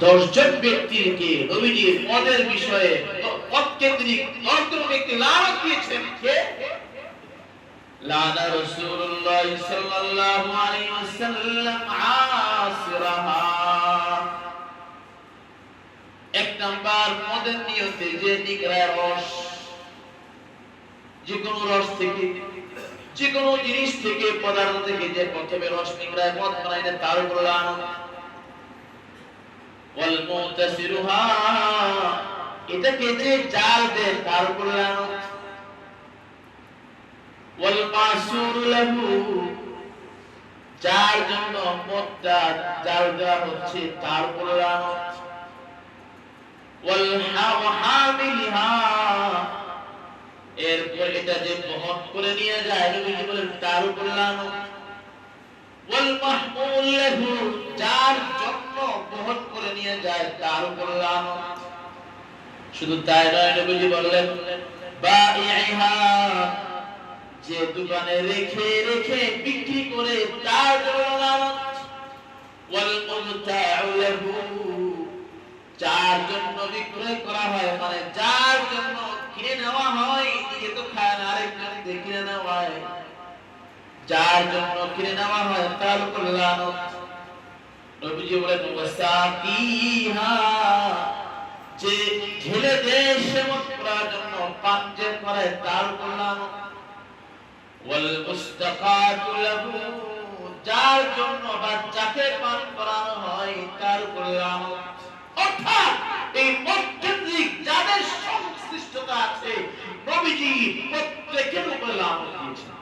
10 জন ব্যক্তিকে নবীজির পদের বিষয়ে পদকেন্দ্রিক 10 জন ব্যক্তি লানত দিয়েছেন। কে? লানা রাসূলুল্লাহ সাল্লাল্লাহু আলাইহি ওয়াসাল্লাম আসিরাহা। এক নাম্বার পদের নিয়তে যে নিকড়ায় রস, যে কোনো রস থেকে, যে কোনো জিনিস থেকে, পদার্থ থেকে যে প্রথমে রস নিকড়ায় মদ বানায় না, তার উপর লানত। ওয়াল মুতাসিরুহা, এটাকে যে জাল দেয় তার উপর লানত। ওয়াল মাসুর লাহু, যার জন্য মদটা জাল দেওয়া হচ্ছে তার উপর লানত। ওয়াল হামিলিহা, এরপর এটা যে বহন করে নিয়ে যায় নবীজি বলেন তার উপর লানত। ওয়াল মাহমুল লাহু, যার জন্য বহন করে নিয়ে যায় তার উপর লানত। শুধু তাই নয়, নবীজি বললেন বাঈহা, যে দোকানে রেখে রেখে বিক্রি করে তার জন্য লানত। ওয়াল মুবতাউ লাহু, যার জন্য বিক্রয় করা হয়, মানে যার জন্য কিনে নেওয়া হয়, নিজে তো খায় না, আরেকজন দিয়ে কিনে নেওয়া হয়, যার জন্য কিনে নেওয়া হয় তার উপর লানত। নবীজি বলেন ওয়াসাকিহা, যে ঢেলে দেয় সেবন করার জন্য পান যে করে তার উপর লানত। ওয়াল মুস্তাকাতু লাহু, যার জন্য বাচ্চাকে পান করানো হয় তার উপর লানত। অর্থাৎ এই মদকেন্দ্রিক যাদের সংশ্লিষ্টতা আছে, নবীজি প্রত্যেকের উপর লানত দিয়েছেন।